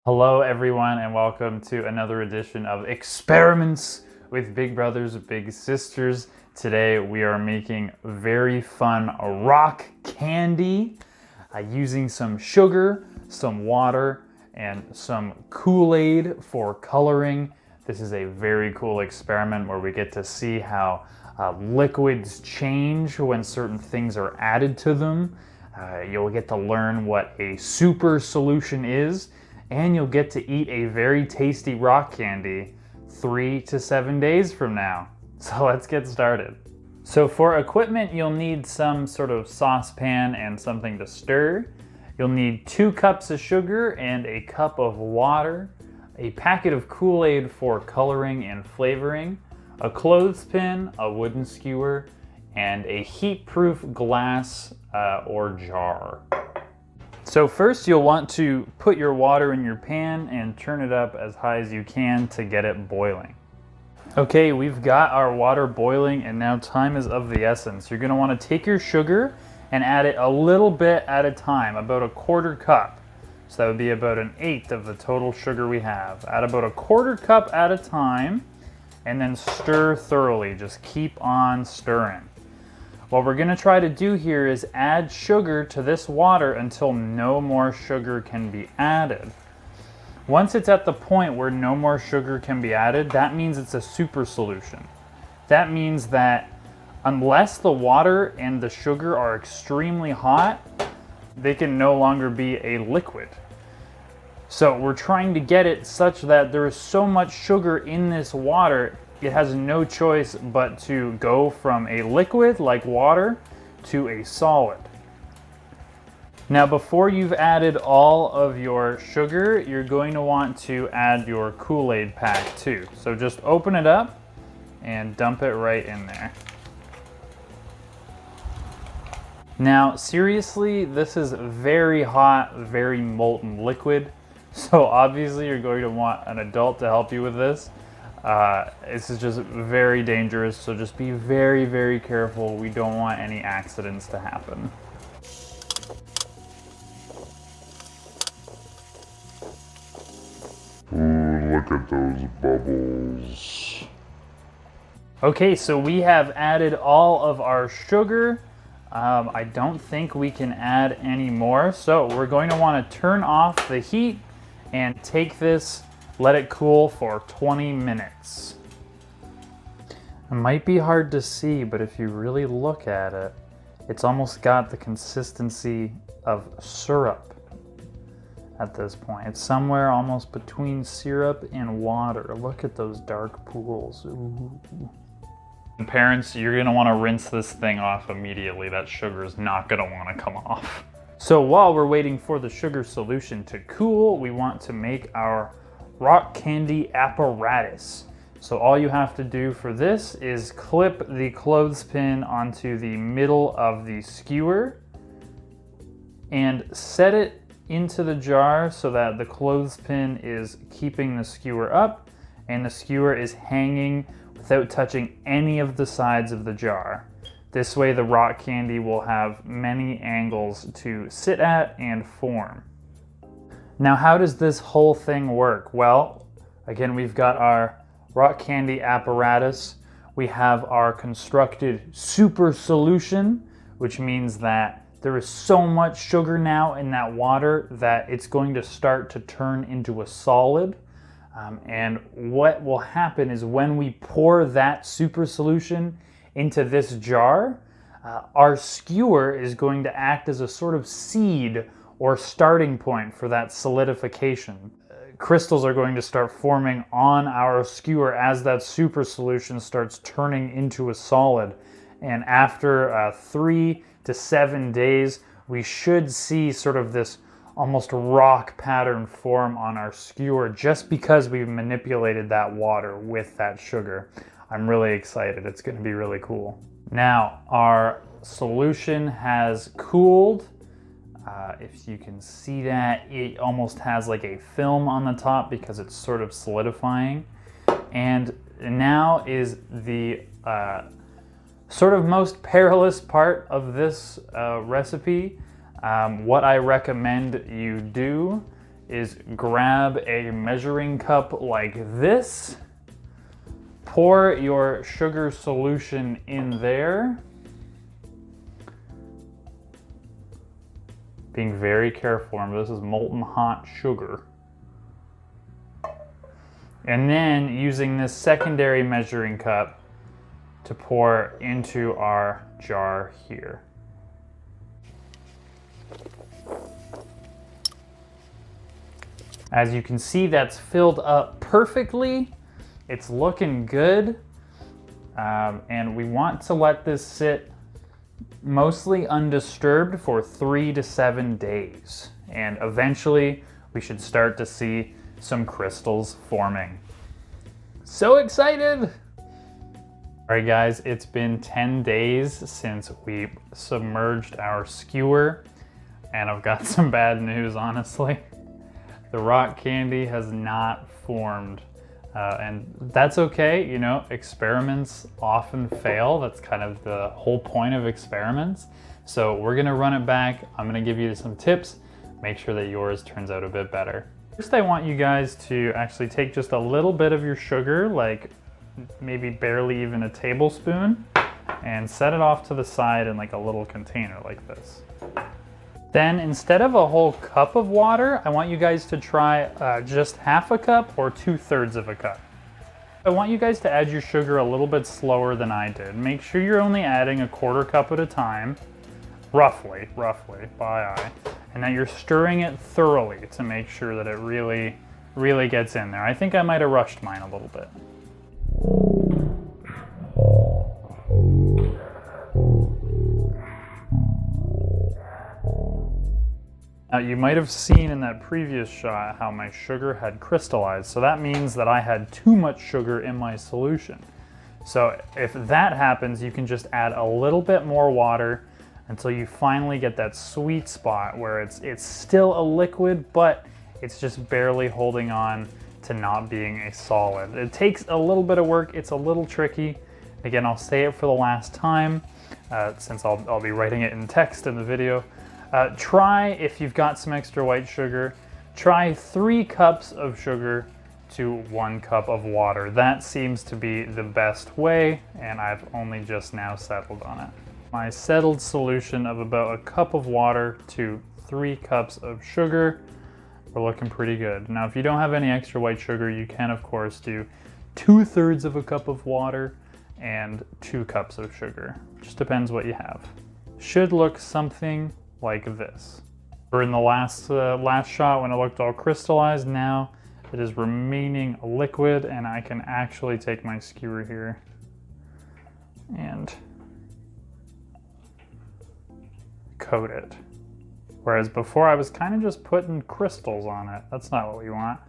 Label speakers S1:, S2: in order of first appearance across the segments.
S1: Hello everyone and welcome to another edition of Experiments with Big Brothers, Big Sisters. Today we are making very fun rock candy using some sugar, some water, and some Kool-Aid for coloring. This is a very cool experiment where we get to see how liquids change when certain things are added to them. You'll get to learn what a super solution is, and you'll get to eat a very tasty rock candy 3 to 7 days from now. So let's get started. So for equipment, you'll need some sort of saucepan and something to stir. You'll need 2 cups of sugar and a cup of water, a packet of Kool-Aid for coloring and flavoring, a clothespin, a wooden skewer, and a heat-proof glass or jar. So first you'll want to put your water in your pan and turn it up as high as you can to get it boiling. Okay, we've got our water boiling and now time is of the essence. You're gonna wanna take your sugar and add it a little bit at a time, about 1/4 cup. So that would be about 1/8 of the total sugar we have. Add about 1/4 cup at a time and then stir thoroughly. Just keep on stirring. What we're gonna try to do here is add sugar to this water until no more sugar can be added. Once it's at the point where no more sugar can be added, that means it's a super solution. That means that unless the water and the sugar are extremely hot, they can no longer be a liquid. So we're trying to get it such that there is so much sugar in this water, it has no choice but to go from a liquid like water to a solid. Now before you've added all of your sugar, you're going to want to add your Kool-Aid pack too. So just open it up and dump it right in there. Now seriously, this is very hot, very molten liquid. So obviously you're going to want an adult to help you with this. This is just very dangerous, so just be very, very careful. We don't want any accidents to happen.
S2: Ooh, look at those bubbles.
S1: Okay, so we have added all of our sugar. I don't think we can add any more, so we're going to want to turn off the heat and take this, let it cool for 20 minutes. It might be hard to see, but if you really look at it, it's almost got the consistency of syrup at this point. It's somewhere almost between syrup and water. Look at those dark pools. Ooh. And parents, you're gonna wanna rinse this thing off immediately. That sugar is not gonna wanna come off. So while we're waiting for the sugar solution to cool, we want to make our rock candy apparatus. So all you have to do for this is clip the clothespin onto the middle of the skewer and set it into the jar so that the clothespin is keeping the skewer up and the skewer is hanging without touching any of the sides of the jar. This way the rock candy will have many angles to sit at and form. Now, how does this whole thing work? Well, again, we've got our rock candy apparatus. We have our constructed super solution, which means that there is so much sugar now in that water that it's going to start to turn into a solid. And what will happen is when we pour that super solution into this jar, our skewer is going to act as a sort of seed or starting point for that solidification. Crystals are going to start forming on our skewer as that super solution starts turning into a solid. And after 3 to 7 days, we should see sort of this almost rock pattern form on our skewer just because we've manipulated that water with that sugar. I'm really excited. It's going to be really cool. Now, our solution has cooled. If you can see that, it almost has like a film on the top because it's sort of solidifying. And now is the sort of most perilous part of this recipe. What I recommend you do is grab a measuring cup like this, pour your sugar solution in there, being very careful. Remember, this is molten hot sugar. And then using this secondary measuring cup to pour into our jar here. As you can see, that's filled up perfectly. It's looking good. And we want to let this sit mostly undisturbed for 3 to 7 days. And eventually we should start to see some crystals forming. So excited! All right guys, it's been 10 days since we submerged our skewer, and I've got some bad news, honestly. The rock candy has not formed, and that's okay. You know, experiments often fail. That's kind of the whole point of experiments. So we're gonna run it back. I'm gonna give you some tips. Make sure that yours turns out a bit better. First, I want you guys to actually take just a little bit of your sugar, like maybe barely even a tablespoon, and set it off to the side in like a little container like this. Then instead of a whole cup of water, I want you guys to try just half a cup or 2/3 of a cup. I want you guys to add your sugar a little bit slower than I did. Make sure you're only adding a 1/4 cup at a time, roughly by eye, and that you're stirring it thoroughly to make sure that it really gets in there. I think I might have rushed mine a little bit. Now you might have seen in that previous shot how my sugar had crystallized, so that means that I had too much sugar in my solution. So if that happens, you can just add a little bit more water until you finally get that sweet spot where it's still a liquid, but it's just barely holding on to not being a solid. It takes a little bit of work, it's a little tricky. Again, I'll say it for the last time, since I'll be writing it in text in the video. Try, if you've got some extra white sugar, try 3 cups of sugar to 1 cup of water. That seems to be the best way, and I've only just now settled on it. My settled solution of about a cup of water to 3 cups of sugar, we're looking pretty good. Now, if you don't have any extra white sugar, you can of course do 2/3 of a cup of water and 2 cups of sugar. Just depends what you have. Should look something like this. We're in the last shot when it looked all crystallized. Now it is remaining a liquid, and I can actually take my skewer here and coat it. Whereas before I was kind of just putting crystals on it. That's not what we want.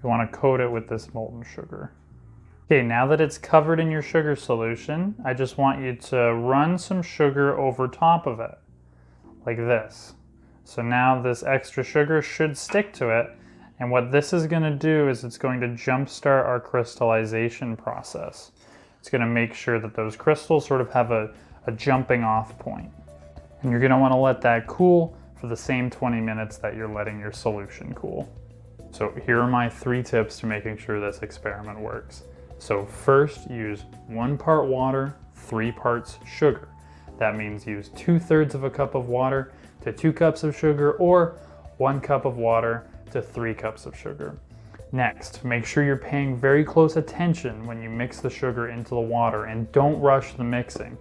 S1: We want to coat it with this molten sugar. Okay, now that it's covered in your sugar solution, I just want you to run some sugar over top of it, like this. So now this extra sugar should stick to it, and what this is going to do is it's going to jumpstart our crystallization process. It's going to make sure that those crystals sort of have a jumping off point. And you're going to want to let that cool for the same 20 minutes that you're letting your solution cool. So here are my 3 tips to making sure this experiment works. So first, use 1 part water, 3 parts sugar. That means use 2/3 of a cup of water to 2 cups of sugar, or 1 cup of water to 3 cups of sugar. Next, make sure you're paying very close attention when you mix the sugar into the water, and don't rush the mixing.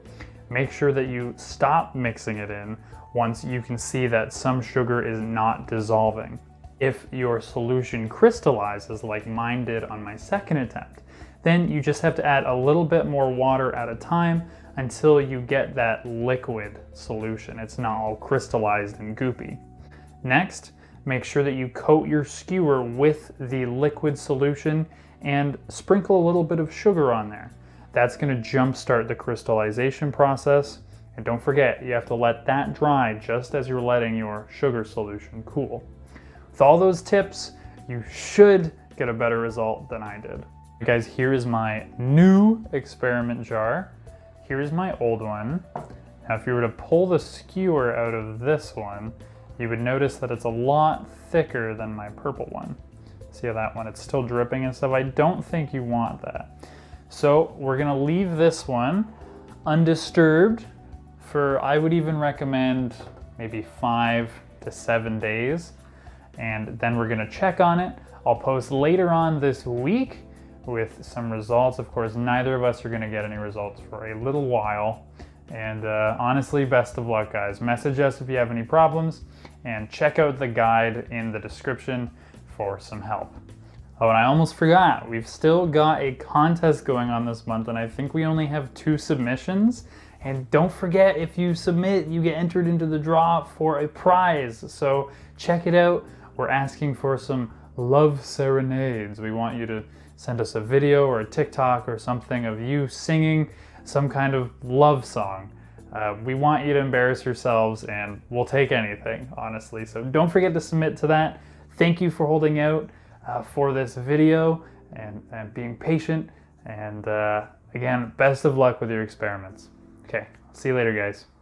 S1: Make sure that you stop mixing it in once you can see that some sugar is not dissolving. If your solution crystallizes like mine did on my second attempt, then you just have to add a little bit more water at a time until you get that liquid solution. It's not all crystallized and goopy. Next, make sure that you coat your skewer with the liquid solution and sprinkle a little bit of sugar on there. That's going to jumpstart the crystallization process. And don't forget, you have to let that dry just as you're letting your sugar solution cool. With all those tips, you should get a better result than I did. Guys, here is my new experiment jar. Here's my old one. Now, if you were to pull the skewer out of this one, you would notice that it's a lot thicker than my purple one. See how that one, it's still dripping and stuff? I don't think you want that. So we're gonna leave this one undisturbed for, I would even recommend maybe 5 to 7 days. And then we're gonna check on it. I'll post later on this week with some results. Of course, neither of us are gonna get any results for a little while. And honestly, best of luck, guys. Message us if you have any problems, and check out the guide in the description for some help. Oh, and I almost forgot, we've still got a contest going on this month, and I think we only have 2 submissions. And don't forget, if you submit, you get entered into the draw for a prize. So check it out. We're asking for some love serenades. We want you to send us a video or a TikTok or something of you singing some kind of love song. We want you to embarrass yourselves, and we'll take anything, honestly. So don't forget to submit to that. Thank you for holding out for this video and being patient. And again, best of luck with your experiments. Okay, see you later, guys.